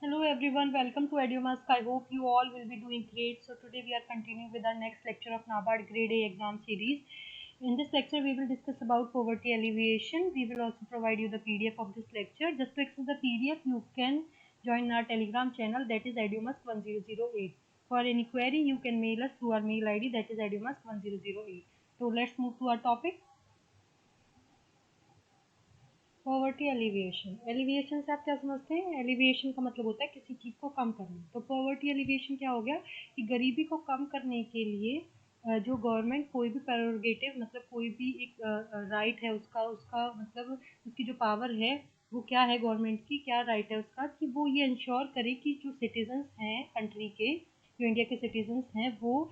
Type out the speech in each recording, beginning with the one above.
Hello everyone, welcome to EduMask. I hope you all will be doing great. So today we are continuing with our next lecture of NABARD Grade A exam series. In this lecture we will discuss about poverty alleviation. We will also provide you the PDF of this lecture. Just to access the PDF, you can join our Telegram channel, that is edumask1008. For any query, you can mail us through our mail ID, that is edumask1008. So let's move to our topic. Poverty alleviation. Alleviation से आप क्या समझते हैं? Alleviation का मतलब होता है किसी चीज़ को कम करना। तो पॉवर्टी एलिविएशन क्या हो गया कि गरीबी को कम करने के लिए जो गवर्नमेंट कोई भी प्रेरोगेटिव मतलब कोई भी एक राइट है उसका उसका मतलब उसकी जो पावर है वो क्या है, गवर्नमेंट की क्या राइट है उसका कि वो ये इंश्योर करे कि जो सिटीजन्स हैं कंट्री के, जो इंडिया के सिटीजन्स हैं, वो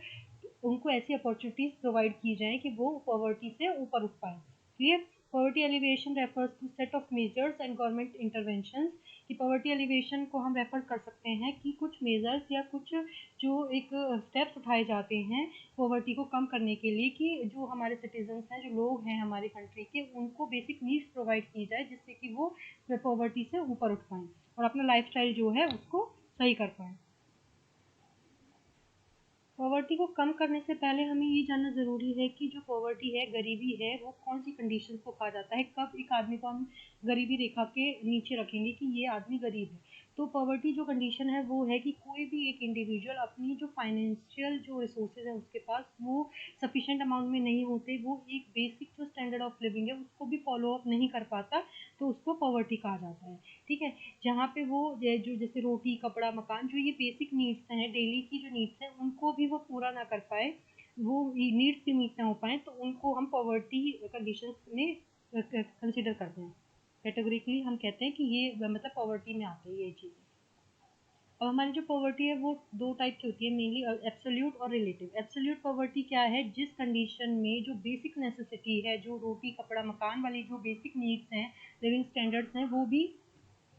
उनको ऐसी अपॉर्चुनिटीज़ प्रोवाइड की जाए कि वो पॉवर्टी से ऊपर उठ पाए। Clear? Poverty alleviation refers to set of measures and government interventions. कि पॉवर्टी एलिवेशन को हम रेफर कर सकते हैं कि कुछ मेजर्स या कुछ जो एक स्टेप्स उठाए जाते हैं पॉवर्टी को कम करने के लिए कि जो हमारे सिटीजन्स हैं, जो लोग हैं हमारे कंट्री के, उनको बेसिक नीड्स प्रोवाइड की जाए जिससे कि वो पॉवर्टी से ऊपर उठ पाएँ और अपना लाइफस्टाइल जो है उसको सही कर पाएँ। पॉवर्टी को कम करने से पहले हमें ये जानना ज़रूरी है कि जो पॉवर्टी है, गरीबी है, वो कौन सी कंडीशन को कहा जाता है, कब एक आदमी को हम गरीबी रेखा के नीचे रखेंगे कि ये आदमी गरीब है। तो पॉवर्टी जो कंडीशन है वो है कि कोई भी एक इंडिविजुअल अपनी जो फाइनेंशियल जो रिसोर्सेज है उसके पास वो सफिशेंट अमाउंट में नहीं होते, वो एक बेसिक जो स्टैंडर्ड ऑफ लिविंग है उसको भी फॉलो अप नहीं कर पाता, तो उसको पॉवर्टी कहा जाता है। ठीक है, जहाँ पे वो जो जैसे रोटी कपड़ा मकान, जो ये बेसिक नीड्स हैं, डेली की जो नीड्स हैं, उनको भी वो पूरा ना कर पाए, वो नीड्स भी मीट ना हो पाए, तो उनको हम पॉवर्टी कंडीशंस में कंसिडर करते हैं। कैटेगोरिकली हम कहते हैं कि ये मतलब पॉवर्टी में आते हैं ये चीज़ें। अब हमारी जो पॉवर्टी है वो दो टाइप की होती है मेनली, एब्सोल्यूट और रिलेटिव। एब्सोल्यूट पॉवर्टी क्या है? जिस कंडीशन में जो बेसिक नेसेसिटी है, जो रोटी कपड़ा मकान वाली जो बेसिक नीड्स हैं, लिविंग स्टैंडर्ड्स हैं, वो भी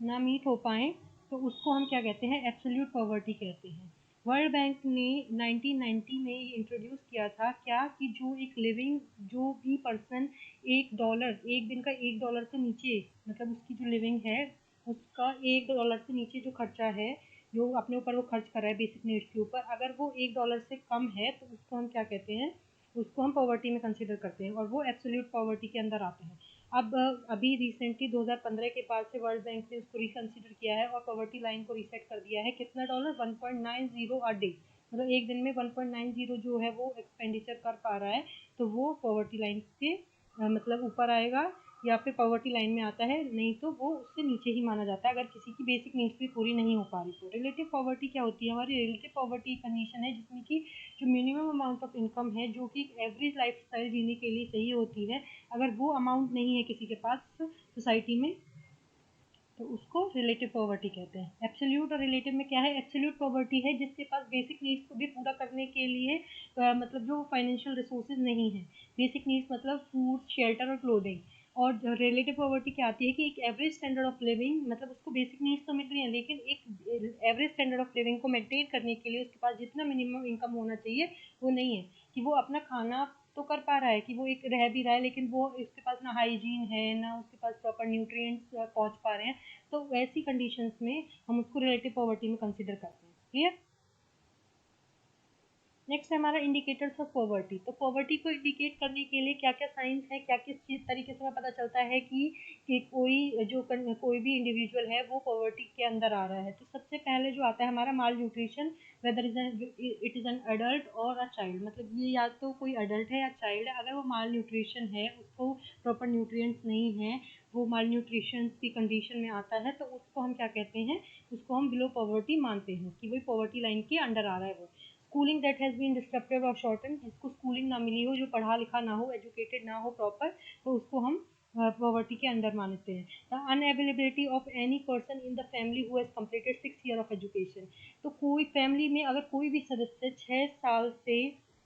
ना मीट हो पाएँ, तो उसको हम क्या कहते हैं? एब्सोल्यूट पॉवर्टी कहते हैं। वर्ल्ड बैंक ने 1990 में ये इंट्रोड्यूस किया था क्या कि जो एक लिविंग जो भी पर्सन $1 एक दिन का $1 से नीचे मतलब उसकी जो लिविंग है उसका $1 से नीचे जो खर्चा है, जो अपने ऊपर वो खर्च कर रहा है बेसिक नीड्स के ऊपर, अगर वो $1 से कम है तो उसको हम क्या कहते हैं? उसको हम पॉवर्टी में कंसिडर करते हैं और वो एब्सोल्यूट पॉवर्टी के अंदर आते हैं। अब अभी रिसेंटली 2015 के बाद से वर्ल्ड बैंक ने उसको रिकंसिडर किया है और पॉवर्टी लाइन को रीसेट कर दिया है। कितना डॉलर? 1.90 अ डे, मतलब एक दिन में 1.90 जो है वो एक्सपेंडिचर कर पा रहा है, तो वो पॉवर्टी लाइन के मतलब ऊपर आएगा या फिर पॉवर्टी लाइन में आता है, नहीं तो वो उससे नीचे ही माना जाता है अगर किसी की बेसिक नीड्स भी पूरी नहीं हो पा रही। तो रिलेटिव पॉवर्टी क्या होती है? हमारी रिलेटिव पॉवर्टी कंडीशन है जिसमें कि जो मिनिमम अमाउंट ऑफ इनकम है जो कि एवरेज लाइफ स्टाइल जीने के लिए चाहिए होती है, अगर वो अमाउंट नहीं है किसी के पास सोसाइटी में, तो उसको रिलेटिव पॉवर्टी कहते हैं। एब्सोल्यूट और रिलेटिव में क्या है? एब्सोल्यूट पॉवर्टी है जिसके पास बेसिक नीड्स को भी पूरा करने के लिए मतलब जो फाइनेंशियल रिसोर्सेज नहीं है, बेसिक नीड्स मतलब फूड शेल्टर और क्लोथिंग। और रिलेटिव पॉवर्टी क्या आती है कि एक एवरेज स्टैंडर्ड ऑफ लिविंग, मतलब उसको बेसिक नीड्स तो मिल रही हैं लेकिन एक एवरेज स्टैंडर्ड ऑफ लिविंग को मेंटेन करने के लिए उसके पास जितना मिनिमम इनकम होना चाहिए वो नहीं है, कि वो अपना खाना तो कर पा रहा है, कि वो एक रह भी रहा है, लेकिन वो उसके पास ना हाइजीन है ना उसके पास प्रॉपर न्यूट्रिएंट्स पहुंच पा रहे हैं, तो वैसी कंडीशंस में हम उसको रिलेटिव पॉवर्टी में कंसिडर करते हैं। क्लियर? नेक्स्ट है हमारा इंडिकेटर्स ऑफ पॉवर्टी। तो पॉवर्टी को इंडिकेट करने के लिए क्या क्या साइंस है, क्या किस चीज़ तरीके से हमें पता चलता है कि कोई भी इंडिविजुअल है वो पॉवर्टी के अंदर आ रहा है। तो सबसे पहले जो आता है हमारा malnutrition, whether it is an adult और अ चाइल्ड, मतलब ये या तो कोई अडल्ट है या चाइल्ड है, अगर वो माल न्यूट्रिशन है, उसको प्रॉपर न्यूट्रिएंट्स नहीं है, वो माल न्यूट्रिशन की कंडीशन में आता है, तो उसको हम क्या कहते हैं? उसको हम बिलो पॉवर्टी मानते हैं कि वही पॉवर्टी लाइन के अंडर आ रहा है वो। Schooling that has been disturbed और शॉर्टन, जिसको स्कूलिंग ना मिली हो, जो पढ़ा लिखा ना हो, एजुकेटेड ना हो प्रॉपर, तो उसको हम पॉवर्टी के अंदर मानते हैं। The unavailability of any person in the family who has completed 6 year of education. तो कोई फैमिली में अगर कोई भी सदस्य 6 साल से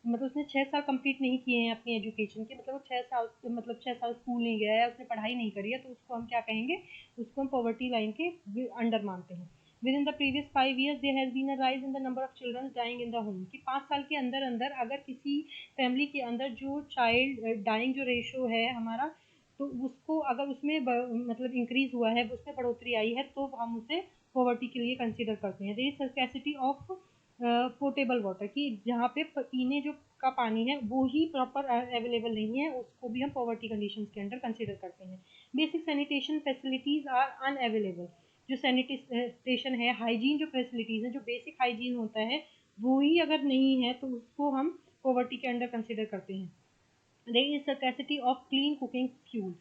मतलब उसने 6 साल कंप्लीट नहीं किए हैं अपनी एजुकेशन के, मतलब वो 6 साल मतलब 6 साल स्कूल नहीं गया है, उसने पढ़ाई नहीं करी है, तो उसको हम क्या कहेंगे? उसको हम पॉवर्टी लाइन के अंडर मानते हैं। Within the previous 5 years, there has been a rise in the number of children dying in the home, कि 5 साल के अंदर अंदर अगर किसी फैमिली के अंदर जो चाइल्ड डाइंग जो रेशो है हमारा, तो उसको अगर उसमें मतलब इंक्रीज हुआ है, उसमें बढ़ोतरी आई है, तो हम उसे पॉवर्टी के लिए कंसिडर करते हैं। There is scarcity of portable water, कि जहाँ पे पीने जो का पानी है वो ही प्रॉपर अवेलेबल नहीं है, उसको भी हम पॉवर्टी कंडीशंस के अंडर कंसिडर करते हैं। Basic sanitation facilities are unavailable, जो सैनिटेशन है, हाइजीन जो फैसिलिटीज है, जो बेसिक हाइजीन होता है वो ही अगर नहीं है तो उसको हम पॉवर्टी के अंडर कंसिडर करते हैं। There is scarcity of clean cooking fuel,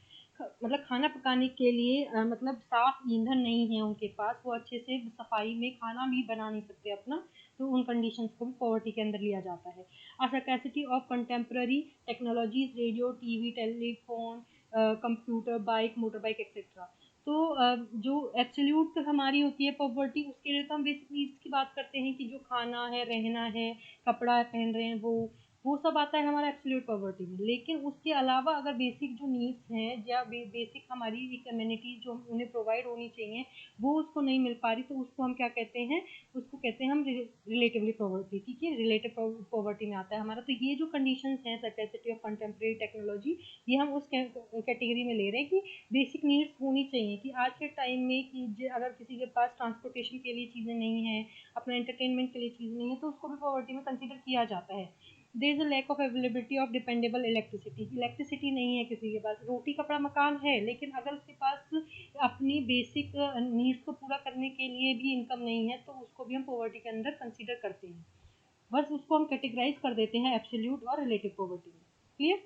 मतलब खाना पकाने के लिए मतलब साफ ईंधन नहीं है उनके पास, वो अच्छे से सफाई में खाना भी बना नहीं सकते अपना, तो उन कंडीशंस को भी पॉवर्टी के अंदर लिया जाता है। A scarcity of contemporary technologies, radio, TV, telephone, computer, bike, motor bike etcetera. तो जो एब्सोल्यूट हमारी होती है पॉवर्टी, उसके लिए तो हम बेसिक नीड्स की बात करते हैं कि जो खाना है, रहना है, कपड़ा पहन रहे हैं, वो सब आता है हमारा एब्सोल्यूट पॉवर्टी में। लेकिन उसके अलावा अगर बेसिक जो नीड्स हैं या बेसिक हमारी कम्युनिटीज जो उन्हें प्रोवाइड होनी चाहिए वो उसको नहीं मिल पा रही, तो उसको हम क्या कहते हैं, उसको कहते हैं हम रिलेटिवली पॉवर्टी। ठीक है, रिलेटिव पॉवर्टी में आता है हमारा। तो ये जो कंडीशंस हैं, स्कैर्सिटी ऑफ कंटेम्प्रेरी टेक्नोलॉजी, ये हम उस कैटेगरी में ले रहे हैं कि बेसिक नीड्स होनी चाहिए, कि आज के टाइम में कि अगर किसी के पास ट्रांसपोर्टेशन के लिए चीज़ें नहीं है, अपना एंटरटेनमेंट के लिए चीज़ नहीं है, तो उसको भी पॉवर्टी में कंसिडर किया जाता है। There is a lack of availability of dependable electricity, electricity नहीं है किसी के पास, रोटी कपड़ा मकान है, लेकिन अगर उसके पास अपनी बेसिक नीड्स को पूरा करने के लिए भी इनकम नहीं है, तो उसको भी हम पॉवर्टी के अंदर कंसिडर करते हैं। बस उसको हम कैटेगराइज कर देते हैं एब्सोल्यूट और रिलेटिव पॉवर्टी में। क्लियर।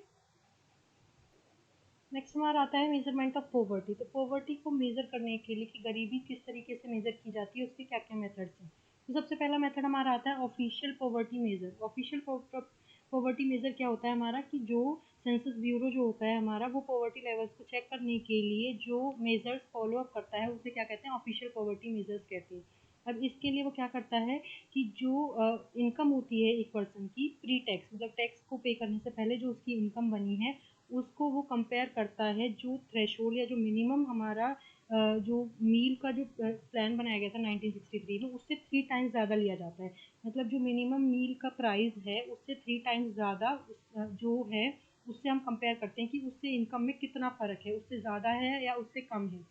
नेक्स्ट हमारा आता है मेजरमेंट ऑफ पॉवर्टी। तो पॉवर्टी को मेजर करने के लिए कि गरीबी किस तरीके से मेजर की जाती है, उसके क्या क्या मेथड्स हैं। तो सबसे पहला मेथड हमारा आता है official poverty measure. Official poverty measure क्या होता है हमारा, कि जो सेंसस ब्यूरो जो होता है हमारा, वो पॉवर्टी लेवल्स को चेक करने के लिए जो मेजर्स फॉलो अप करता है उसे क्या कहते हैं, ऑफिशियल पॉवर्टी मेजर्स कहते हैं। अब इसके लिए वो क्या करता है कि जो इनकम होती है एक पर्सन की प्री टैक्स, मतलब टैक्स को पे करने से पहले जो उसकी इनकम बनी है, उसको वो कंपेयर करता है जो थ्रेशोल्ड या जो मिनिमम हमारा जो मील का जो प्लान बनाया गया था 1963 में, उससे 3 टाइम्स ज़्यादा लिया जाता है। मतलब जो मिनिमम मील का प्राइस है उससे 3 टाइम्स ज़्यादा जो है उससे हम कंपेयर करते हैं कि उससे इनकम में कितना फ़र्क है, उससे ज़्यादा है या उससे कम है।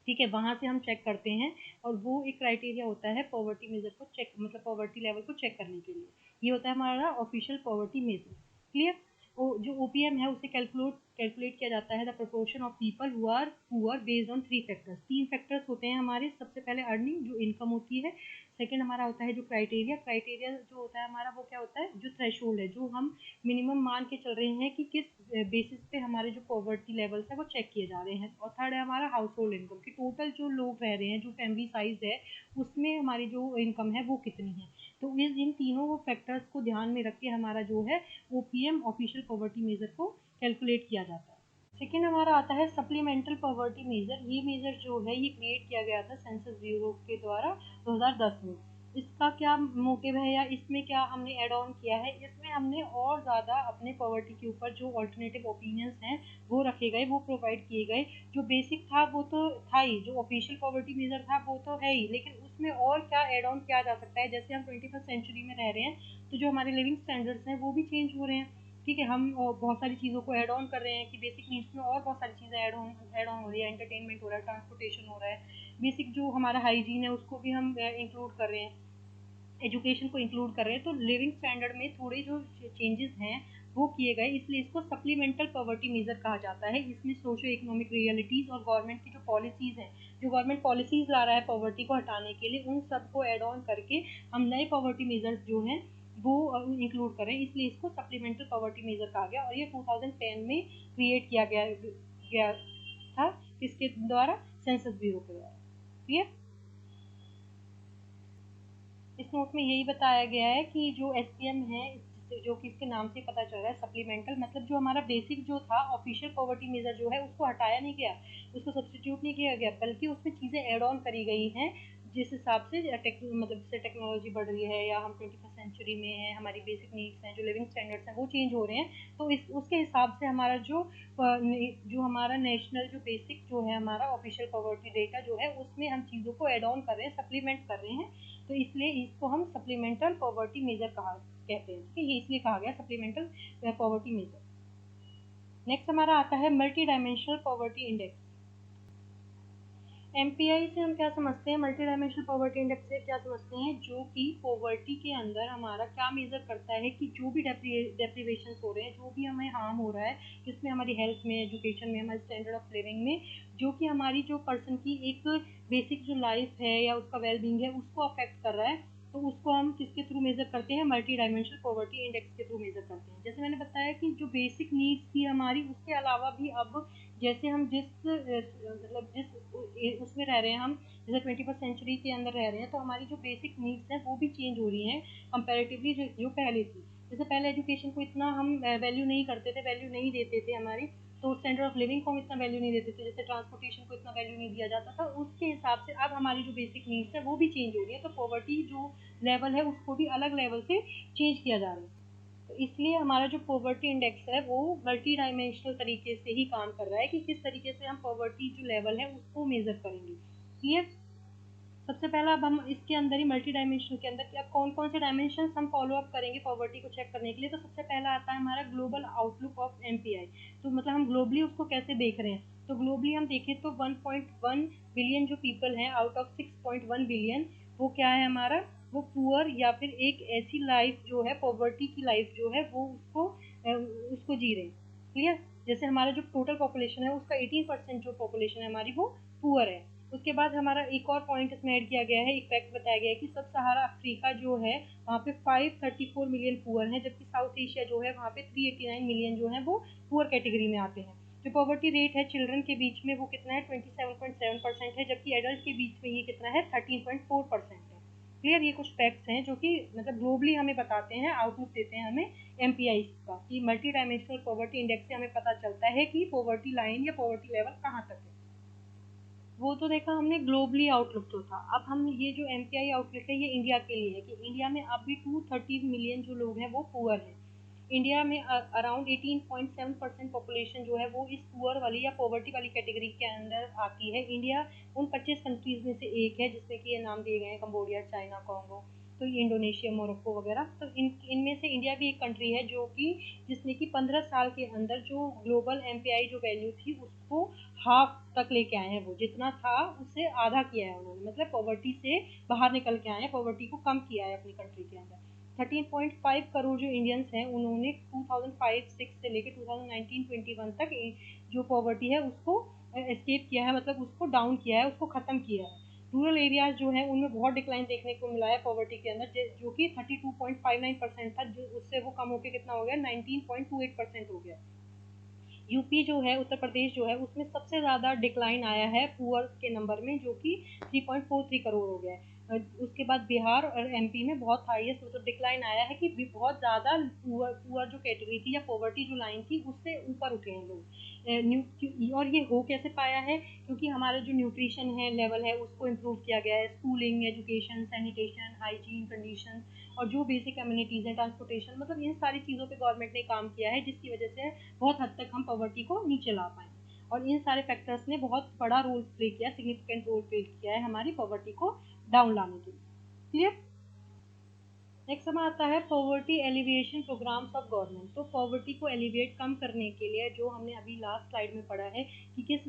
ठीक है, वहाँ से हम चेक करते हैं, और वो एक क्राइटेरिया होता है पॉवर्टी मेजर को चेक, मतलब पॉवर्टी लेवल को चेक करने के लिए। ये होता है हमारा ऑफिशियल पॉवर्टी मेजर। क्लियर। जो ओपीएम है उसे कैलकुलेट किया जाता है the proportion of people who are poor based on 3 factors. 3 factors होते हैं हमारे। सबसे पहले अर्निंग, जो इनकम होती है। सेकंड हमारा होता है जो क्राइटेरिया, क्राइटेरिया जो होता है हमारा वो क्या होता है, जो थ्रेशोल्ड है, जो हम मिनिमम मान के चल रहे हैं कि किस बेसिस पे हमारे जो पॉवर्टी लेवल्स है वो चेक किए जा रहे हैं। और थर्ड है हमारा हाउस होल्ड इनकम, कि टोटल जो लोग रह रहे हैं, जो फैमिली साइज है, उसमें हमारी जो इनकम है वो कितनी है। तो इन तीनों फैक्टर्स को ध्यान में रख के हमारा जो है ओपीएम ऑफिशियल पॉवर्टी मेजर को कैलकुलेट किया जाता है। सेकेंड हमारा आता है सप्लीमेंटल पॉवर्टी मेजर। ये मेजर जो है ये क्रिएट किया गया था सेंसस ब्यूरो के द्वारा 2010 में। इसका क्या मोटिव है या इसमें क्या हमने ऐड ऑन किया है, इसमें हमने और ज़्यादा अपने पॉवर्टी के ऊपर जो ऑल्टरनेटिव ओपिनियंस हैं वो रखे गए, वो प्रोवाइड किए गए। जो बेसिक था वो तो था ही, जो ऑफिशियल पॉवर्टी मेजर था वो तो है ही, लेकिन उसमें और क्या ऐड ऑन किया जा सकता है। जैसे हम 21st सेंचुरी में रह रहे हैं, तो जो हमारे लिविंग स्टैंडर्ड्स हैं वो भी चेंज हो रहे हैं। ठीक है, हम बहुत सारी चीज़ों को ऐड ऑन कर रहे हैं, कि बेसिक नीड्स में और बहुत सारी चीज़ें ऐड ऑन हो रही है, एंटरटेनमेंट हो रहा है, ट्रांसपोर्टेशन हो रहा है, बेसिक जो हमारा हाइजीन है उसको भी हम इंक्लूड कर रहे हैं, एजुकेशन को इंक्लूड कर रहे हैं। तो लिविंग स्टैंडर्ड में थोड़े जो चेंजेस हैं वो किए गए, इसलिए इसको सप्लीमेंटल पॉवर्टी मेजर कहा जाता है। इसमें सोशो इकोनॉमिक रियलिटीज़ और गवर्नमेंट की जो पॉलिसीज़ हैं, जो गवर्नमेंट पॉलिसीज़ ला रहा है पॉवर्टी को हटाने के लिए, उन सबको ऐड ऑन करके हम नए पॉवर्टी मेजर्स जो हैं वो इंक्लूड करें, इसलिए इसको सप्लीमेंटल पॉवर्टी मेजर कहा गया। और ये 2010 में क्रिएट किया गया था, किसके द्वारा, सेंसस ब्यूरो के द्वारा। क्लियर। इस नोट में यही बताया गया है कि जो एसपीएम है, जो कि इसके नाम से पता चल रहा है सप्लीमेंटल, मतलब जो हमारा बेसिक जो था ऑफिशियल पॉवर्टी मेजर जो है उसको हटाया नहीं गया, उसको सब्सटीट्यूट नहीं किया गया, बल्कि उसमें चीज़ें ऐड ऑन करी गई हैं जिस हिसाब से मतलब जैसे टेक्नोलॉजी बढ़ रही है या हम 21st सेंचुरी में हैं, हमारी बेसिक नीड्स हैं, जो लिविंग स्टैंडर्ड्स हैं वो चेंज हो रहे हैं। तो इस उसके हिसाब से हमारा जो हमारा नेशनल जो बेसिक जो है हमारा ऑफिशियल पॉवर्टी डेटा जो है उसमें हम चीज़ों को ऐड ऑन कर रहे हैं, सप्लीमेंट कर रहे हैं। तो इसलिए इसको हम सप्लीमेंटल पॉवर्टी मेजर कहा कहते हैं। ठीक है, ये इसलिए कहा गया सप्लीमेंटल पॉवर्टी मेजर। नेक्स्ट हमारा आता है multi dimensional poverty index. MPI से हम क्या समझते हैं, मल्टी डायमेंशनल पॉवर्टी इंडेक्स से क्या समझते हैं, जो कि पॉवर्टी के अंदर हमारा क्या मेजर करता है कि जो भी डेप्रीवेशन हो रहे हैं, जो भी हमें हार्म हो रहा है, इसमें हमारी हेल्थ में, एजुकेशन में, हमारे स्टैंडर्ड ऑफ लिविंग में, जो कि हमारी जो पर्सन की एक बेसिक जो लाइफ है या उसका वेलबींग है उसको अफेक्ट कर रहा है, तो उसको हम किसके थ्रू मेजर करते हैं, मल्टी डायमेंशनल पॉवर्टी इंडेक्स के थ्रू मेजर करते हैं। जैसे मैंने बताया कि जो बेसिक नीड्स थी हमारी, उसके अलावा भी अब जैसे हम जिस मतलब जिस उसमें रह रहे हैं, हम जैसे 21st सेंचुरी के अंदर रह रहे हैं, तो हमारी जो बेसिक नीड्स हैं वो भी चेंज हो रही हैं कंपैरेटिवली जो पहले थी। जैसे पहले एजुकेशन को इतना हम वैल्यू नहीं करते थे, वैल्यू नहीं देते थे हमारी, तो स्टैंडर्ड ऑफ लिविंग को हम इतना वैल्यू नहीं देते थे, जैसे ट्रांसपोर्टेशन को इतना वैल्यू नहीं दिया जाता था, उसके हिसाब से अब हमारी जो बेसिक नीड्स है वो भी चेंज हो रही है, तो पॉवर्टी जो लेवल है उसको भी अलग लेवल से चेंज किया जा रहा है। तो इसलिए हमारा जो पॉवर्टी इंडेक्स है वो मल्टी डायमेंशनल तरीके से ही काम कर रहा है कि किस तरीके से हम पॉवर्टी जो लेवल है उसको मेजर करेंगे। क्लियर। सबसे पहला अब हम इसके अंदर ही मल्टी डायमेंशनल के अंदर क्या कौन कौन से डायमेंशन हम फॉलो अप करेंगे पॉवर्टी को चेक करने के लिए, तो सबसे पहला आता है हमारा ग्लोबल आउटलुक ऑफ एमपीआई। तो मतलब हम ग्लोबली उसको कैसे देख रहे हैं, तो ग्लोबली हम देखें तो 1.1 बिलियन जो पीपल हैं आउट ऑफ 6.1 बिलियन, वो क्या है हमारा, वो पुअर या फिर एक ऐसी लाइफ जो है पॉवर्टी की लाइफ जो है वो उसको जी रहे हैं। क्लियर। जैसे हमारा जो टोटल पॉपुलेशन है उसका 18% जो पॉपुलेशन है हमारी वो पुअर है। उसके बाद हमारा एक और पॉइंट इसमें ऐड किया गया है, एक फैक्ट बताया गया है कि सब सहारा अफ्रीका जो है वहाँ पे 534 मिलियन पुअर हैं, जबकि साउथ एशिया जो है वहाँ पे 389 मिलियन जो है वो पुअर कैटेगरी में आते हैं। जो पॉवर्टी रेट है चिल्ड्रन के बीच में वो कितना है 27.7% है, जबकि एडल्ट के बीच में ये कितना है 13.4% है। क्लियर। ये कुछ फैक्ट्स हैं जो कि मतलब ग्लोबली हमें बताते हैं, आउटलुक देते हैं हमें एमपीआई का, कि मल्टी डायमेंशनल पॉवर्टी इंडेक्स से हमें पता चलता है कि पॉवर्टी लाइन या पॉवर्टी लेवल कहाँ तक है। वो तो देखा हमने ग्लोबली आउटलुक जो था। अब हम ये जो एमपीआई आउटलुक है ये इंडिया के लिए है कि इंडिया में अब भी 230 मिलियन जो लोग हैं वो पुअर हैं। इंडिया में अराउंड 18.7% पॉपुलेशन जो है वो इस पुअर वाली या पॉवर्टी वाली कैटेगरी के अंदर आती है। इंडिया उन 25 कंट्रीज में से एक है जिसमें कि ये नाम दिए गए हैं, कंबोडिया, चाइना, कॉन्गो, तो ये इंडोनेशिया, मोरक्को वगैरह। तो इनमें से इंडिया भी एक कंट्री है जो कि जिसने कि 15 साल के अंदर जो ग्लोबल एमपीआई जो वैल्यू थी उसको हाफ तक लेके आए हैं, वो जितना था उससे आधा किया है उन्होंने, मतलब पॉवर्टी से बाहर निकल के आए हैं, पॉवर्टी को कम किया है अपनी कंट्री के अंदर। 13.5 करोड़ जो इंडियंस हैं उन्होंने 2005-6 से लेकर 2019-21 तक जो पॉवर्टी है उसको एस्केप किया है, मतलब उसको डाउन किया है, उसको खत्म किया है। रूरल एरियाज जो है उनमें बहुत डिक्लाइन देखने को मिला है पॉवर्टी के अंदर, जो कि 32.59% था, जो उससे वो कम होकर कितना हो गया 19.28% हो गया। यूपी जो है, उत्तर प्रदेश जो है, उसमें सबसे ज़्यादा डिक्लाइन आया है पुअर के नंबर में, जो कि 3.43 करोड़ हो गया है। उसके बाद बिहार और एमपी में बहुत हाईएस्ट मतलब डिक्लाइन आया है कि बहुत ज़्यादा पुअर जो कैटेगरी थी या पॉवर्टी जो लाइन थी उससे ऊपर उठे हैं लोग। और ये हो कैसे पाया है, क्योंकि हमारा जो न्यूट्रिशन है लेवल है उसको इम्प्रूव किया गया है, schooling, education, sanitation, hygiene condition, और जो बेसिक कम्युनिटीज़ हैं, ट्रांसपोर्टेशन, मतलब इन सारी चीज़ों पे गवर्नमेंट ने काम किया है, जिसकी वजह से बहुत हद तक हम पॉवर्टी को नीचे ला पाए। और इन सारे फैक्टर्स ने बहुत बड़ा रोल प्ले किया, सिग्निफिकेंट रोल प्ले किया है हमारी पॉवर्टी को डाउन लाने के लिए। क्लियर। नेक्स्ट हमें आता है poverty alleviation programs of government. तो पॉवर्टी को एलिविएट कम करने के लिए जो हमने अभी लास्ट स्लाइड में पढ़ा है कि किस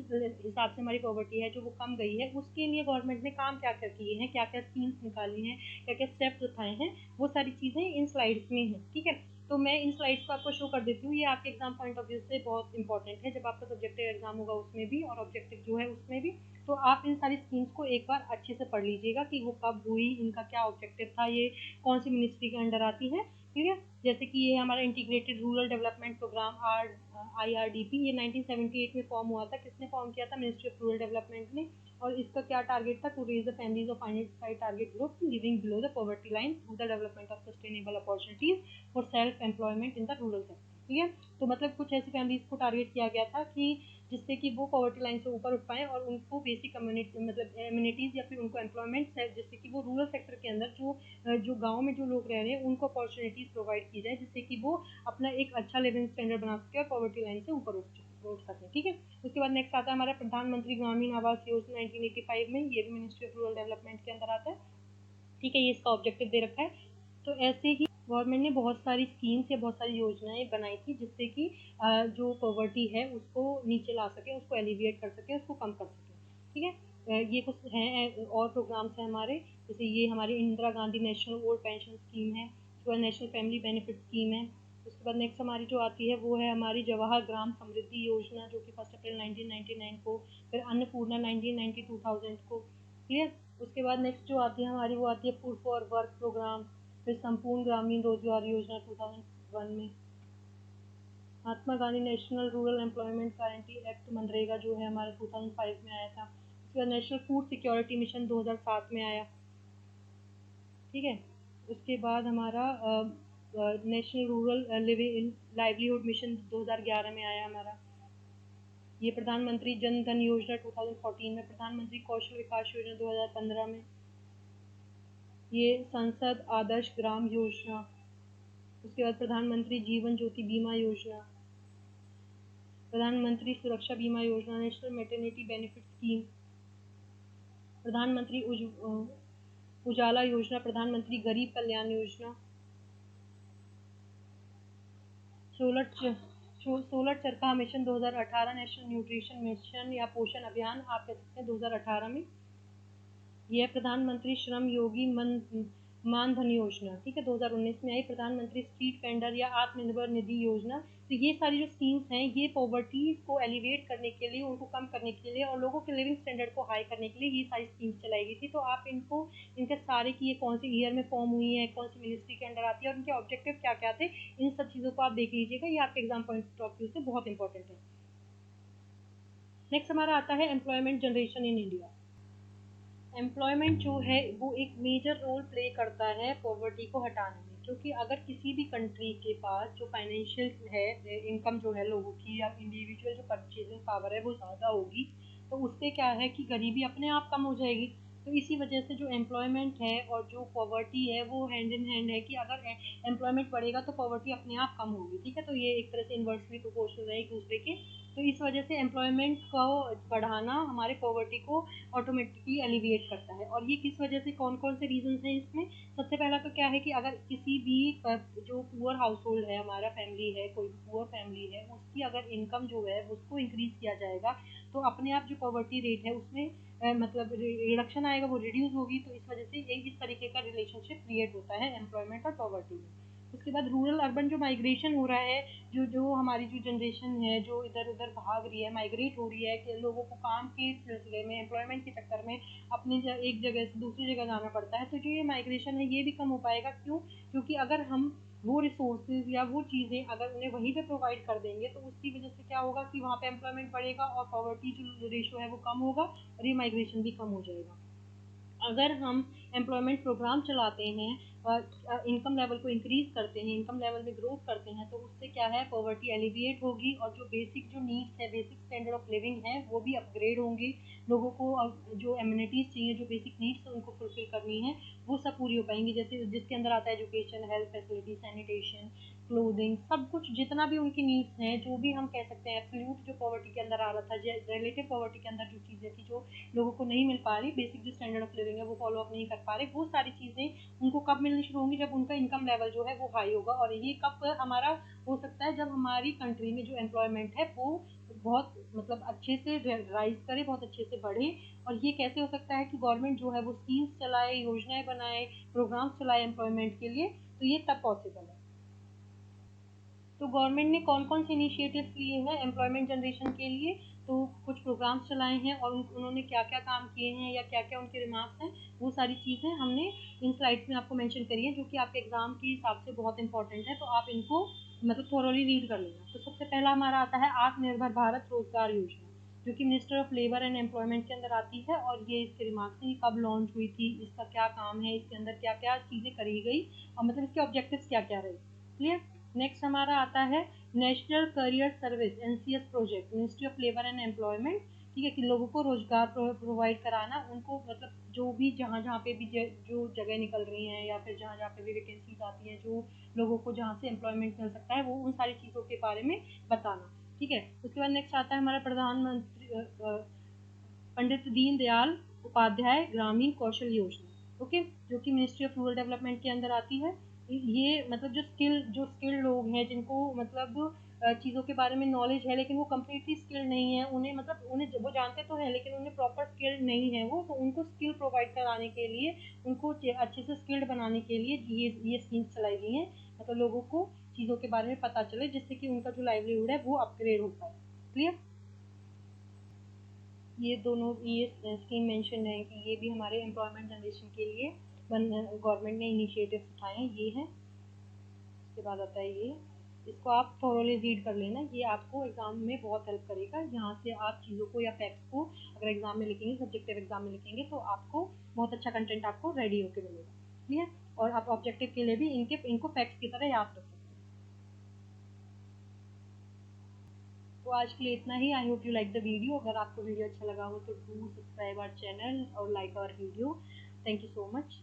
हिसाब से हमारी पॉवर्टी है जो वो कम गई है, उसके लिए गवर्नमेंट ने काम क्या क्या किए हैं, क्या क्या स्कीम्स निकाली हैं, क्या क्या स्टेप्स उठाए हैं, वो सारी चीज़ें इन स्लाइड्स में हैं। ठीक है। तो मैं इन स्लाइड्स को आपको शो कर देती हूँ, ये आपके एग्जाम पॉइंट ऑफ व्यू से बहुत इंपॉर्टेंट है, जब आपका सब्जेक्टिव एग्जाम होगा उसमें भी और ऑब्जेक्टिव जो है उसमें भी। तो आप इन सारी स्कीम्स को एक बार अच्छे से पढ़ लीजिएगा कि वो कब हुई, इनका क्या ऑब्जेक्टिव था, ये कौन सी मिनिस्ट्री के अंडर आती है। ठीक है। जैसे कि ये हमारा integrated rural development program IRDP, ये 1978 में फॉर्म हुआ था। किसने फॉर्म किया था, मिनिस्ट्री ऑफ रूरल डेवलपमेंट ने। और इसका क्या टारगेट था, to raise the families of identified target group living below the poverty line through the development of sustainable opportunities for self employment in the rural sector. ठीक है। तो मतलब कुछ ऐसी फैमिलीज को टारगेट किया गया था कि जिससे कि वो पॉवर्टी लाइन से ऊपर उठ पाएँ और उनको बेसिक कम्युनिटी मतलब एम्यूनिटीज़ या फिर उनको एम्प्लॉयमेंट, जिससे कि वो रूरल सेक्टर के अंदर जो गांव में जो लोग रह रहे हैं उनको अपॉर्चुनिटीज़ प्रोवाइड की जाए, जिससे कि वो अपना एक अच्छा लिविंग स्टैंडर्ड बना सके और पॉवर्टी लाइन से ऊपर उठ सके। ठीक है। उसके बाद नेक्स्ट आता है हमारा प्रधानमंत्री ग्रामीण आवास योजना 1985 में, ये भी मिनिस्ट्री ऑफ रूरल डेवलपमेंट के अंदर आता है। ठीक है। ये इसका ऑब्जेक्टिव दे रखा है। तो ऐसे ही गवर्नमेंट ने बहुत सारी स्कीम्स या बहुत सारी योजनाएं बनाई थी जिससे कि जो पॉवर्टी है उसको नीचे ला सके, उसको एलिविएट कर सके, उसको कम कर सके। ठीक है। ये कुछ हैं और प्रोग्राम्स हैं हमारे, जैसे ये हमारी Indira Gandhi national old pension scheme है, उसके बाद नेशनल फैमिली बेनिफिट स्कीम है। उसके बाद नेक्स्ट हमारी जो आती है वो है हमारी जवाहर ग्राम समृद्धि योजना, जो कि 1 अप्रैल 1999 को, फिर अन्नपूर्णा 1990 2000 को। क्लियर। उसके बाद नेक्स्ट जो आती है हमारी वो आती है फूड फॉर वर्क प्रोग्राम, फिर संपूर्ण ग्रामीण रोजगार योजना 2001 में, Mahatma Gandhi national rural employment guarantee act मनरेगा जो है हमारा 2005 में आया था। उसके बाद नेशनल फूड सिक्योरिटी मिशन 2007 में आया। ठीक है। उसके बाद हमारा national rural living livelihood mission 2011 में आया हमारा। ये प्रधानमंत्री जन धन योजना 2014 में, प्रधानमंत्री कौशल विकास योजना 2015 में, ये संसद आदर्श ग्राम योजना। उसके बाद प्रधानमंत्री जीवन ज्योति बीमा योजना, प्रधानमंत्री सुरक्षा बीमा योजना, नेशनल मैटरनिटी बेनिफिट स्कीम, प्रधानमंत्री उजाला योजना, प्रधानमंत्री गरीब कल्याण योजना, सोलर चरखा मिशन 2018, नेशनल न्यूट्रिशन मिशन या पोषण अभियान आप कह सकते हैं 2018 में। यह प्रधानमंत्री श्रम योगी मानधन योजना, ठीक है, 2019 में आई। प्रधानमंत्री स्ट्रीट वेंडर या आत्मनिर्भर निधि योजना। तो ये सारी जो स्कीम्स हैं ये पॉवर्टी को एलिवेट करने के लिए, उनको कम करने के लिए और लोगों के लिविंग स्टैंडर्ड को हाई करने के लिए ये सारी स्कीम्स चलाई गई थी। तो आप इनको, इनके सारे की ये कौन सी ईयर में फॉर्म हुई है, कौन सी मिनिस्ट्री के अंडर आती है और इनके ऑब्जेक्टिव क्या क्या थे, इन सब चीज़ों को आप देख लीजिएगा, ये आपके एग्जाम पॉइंट ऑफ व्यू से बहुत इंपॉर्टेंट है। नेक्स्ट हमारा आता है employment generation in India. Employment जो है वो एक मेजर रोल प्ले करता है पॉवर्टी को हटाने में, क्योंकि अगर किसी भी कंट्री के पास जो फाइनेंशियल है इनकम जो है लोगों की, या इंडिविजुअल जो परचेजिंग पावर है वो ज़्यादा होगी, तो उससे क्या है कि गरीबी अपने आप कम हो जाएगी। तो इसी वजह से जो एम्प्लॉयमेंट है और जो पॉवर्टी है वो हैंड इन हैंड है, कि अगर एम्प्लॉयमेंट बढ़ेगा तो पॉवर्टी अपने आप कम होगी। ठीक है, तो ये एक तरह से इन्वर्सली प्रोपोर्शनल है एक दूसरे के। तो इस वजह से एम्प्लॉयमेंट को बढ़ाना हमारे पॉवर्टी को ऑटोमेटिकली एलिविएट करता है। और ये किस वजह से, कौन कौन से रीजंस हैं इसमें? सबसे पहला तो क्या है कि अगर किसी भी जो पुअर हाउस होल्ड है, हमारा फैमिली है, कोई भी पुअर फैमिली है, उसकी अगर इनकम जो है उसको इंक्रीज किया जाएगा तो अपने आप जो पॉवर्टी रेट है उसमें मतलब रिडक्शन आएगा, वो रिड्यूस होगी। तो इस वजह से इस तरीके का रिलेशनशिप क्रिएट होता है एम्प्लॉयमेंट और पॉवर्टी में। उसके बाद रूरल अर्बन जो माइग्रेशन हो रहा है, जो जो हमारी जो जनरेशन है जो इधर उधर भाग रही है, माइग्रेट हो रही है, कि लोगों को काम के सिलसिले में, एम्प्लॉयमेंट के चक्कर में अपनी एक जगह से दूसरी जगह जाना पड़ता है, तो जो ये माइग्रेशन है ये भी कम हो पाएगा। क्यों? क्योंकि अगर हम वो रिसोर्सेज या वो चीज़ें अगर उन्हें वहीं पे प्रोवाइड कर देंगे तो उसकी वजह से क्या होगा कि वहाँ पे एम्प्लॉयमेंट बढ़ेगा और पॉवर्टी जो रेशो है वो कम होगा और ये माइग्रेशन भी कम हो जाएगा। अगर हम एम्प्लॉयमेंट प्रोग्राम चलाते हैं और इनकम लेवल को इंक्रीज करते हैं, इनकम लेवल में ग्रोथ करते हैं, तो उससे क्या है, पॉवर्टी एलिविएट होगी और जो बेसिक जो नीड्स है, बेसिक स्टैंडर्ड ऑफ लिविंग है वो भी अपग्रेड होंगी। लोगों को जो एम्यूनिटीज़ चाहिए, जो बेसिक नीड्स उनको फुलफिल करनी है, वो सब पूरी हो पाएंगी। जैसे जिसके अंदर आता है education, health facility, sanitation, clothing, सब कुछ जितना भी उनकी नीड्स हैं, जो भी हम कह सकते हैं एब्सोल्यूट जो पॉवर्टी के अंदर आ रहा था, रिलेटिव पॉवर्टी के अंदर जो चीज़ें थी जो लोगों को नहीं मिल पा रही, बेसिक जो स्टैंडर्ड ऑफ लिविंग है वो फॉलो अप नहीं कर पा रहे, वो सारी चीज़ें उनको कब मिलनी शुरू होंगी? जब उनका इनकम लेवल जो है वो हाई होगा। और ये कब हमारा हो सकता है? जब हमारी कंट्री में जो एम्प्लॉयमेंट है वो बहुत मतलब अच्छे से राइज करे, बहुत अच्छे से बढ़े। और ये कैसे हो सकता है कि गवर्नमेंट जो है वो स्कीम्स चलाए, योजनाएं बनाए, प्रोग्राम्स चलाए एम्प्लॉयमेंट के लिए, तो ये तब पॉसिबल है। तो गवर्नमेंट ने कौन कौन से इनिशिएटिव्स लिए हैं एम्प्लॉयमेंट जनरेशन के लिए? तो कुछ प्रोग्राम्स चलाए हैं और उन्होंने क्या क्या काम किए हैं या क्या क्या उनके रिमार्क्स हैं, वो सारी चीज़ें हमने इन स्लाइड्स में आपको मेंशन करी है, जो कि आपके एग्जाम के हिसाब से बहुत इंपॉर्टेंट है। तो आप इनको मतलब थोरोली रीड कर लेना। तो सबसे पहला हमारा आता है आत्मनिर्भर भारत रोजगार योजना, जो कि minister of labour and employment के अंदर आती है। और ये इसके रिमार्क्स हैं, कब लॉन्च हुई थी, इसका क्या काम है, इसके अंदर क्या क्या चीज़ें करी गई और मतलब इसके ऑब्जेक्टिव्स क्या क्या रहे। क्लियर। नेक्स्ट हमारा आता है national career service NCS project, ministry of labour and employment. ठीक है, कि लोगों को रोजगार प्रोवाइड कराना, उनको मतलब जो भी जहाँ जहाँ पे भी जो जगह निकल रही हैं या फिर जहाँ जहाँ पे भी वैकेंसीज आती हैं, जो लोगों को जहाँ से एम्प्लॉयमेंट मिल सकता है, वो उन सारी चीज़ों के बारे में बताना। ठीक है। उसके बाद नेक्स्ट आता है हमारा प्रधानमंत्री पंडित दीनदयाल उपाध्याय ग्रामीण कौशल योजना। ओके, जो कि मिनिस्ट्री ऑफ रूरल डेवलपमेंट के अंदर आती है। ये मतलब जो स्किल्ड लोग हैं, जिनको मतलब चीज़ों के बारे में नॉलेज है लेकिन वो कम्प्लीटली स्किल्ड नहीं है, उन्हें मतलब उन्हें वो जानते तो हैं लेकिन उन्हें प्रॉपर स्किल्ड नहीं है वो, तो उनको स्किल प्रोवाइड कराने के लिए, उनको अच्छे से स्किल्ड बनाने के लिए ये स्कीम्स चलाई गई हैं, मतलब लोगों को चीज़ों के बारे में पता चले जिससे कि उनका जो लाइवलीहुड है वो अपग्रेड हो पाए। क्लियर? ये दोनों ये स्कीम मेंशन है कि ये भी हमारे एम्प्लॉयमेंट जनरेशन के लिए गवर्नमेंट ने इनिशिएटिव उठाए हैं, ये है। उसके बाद आता है ये, इसको आप थोरोली रीड कर लेना, ये आपको एग्जाम में बहुत हेल्प करेगा, यहाँ से आप चीज़ों को या फैक्ट्स को अगर एग्जाम में लिखेंगे, सब्जेक्टिव एग्जाम में लिखेंगे तो आपको बहुत अच्छा कंटेंट आपको रेडी होकर मिलेगा। क्लियर? और आप ऑब्जेक्टिव के लिए भी इनको फैक्ट्स की तरह याद रख सकते हैं। तो आज के लिए इतना ही। I hope you like the video. अगर आपको वीडियो अच्छा लगा हो तो डू सब्सक्राइब आवर चैनल और like our video. Thank you so much.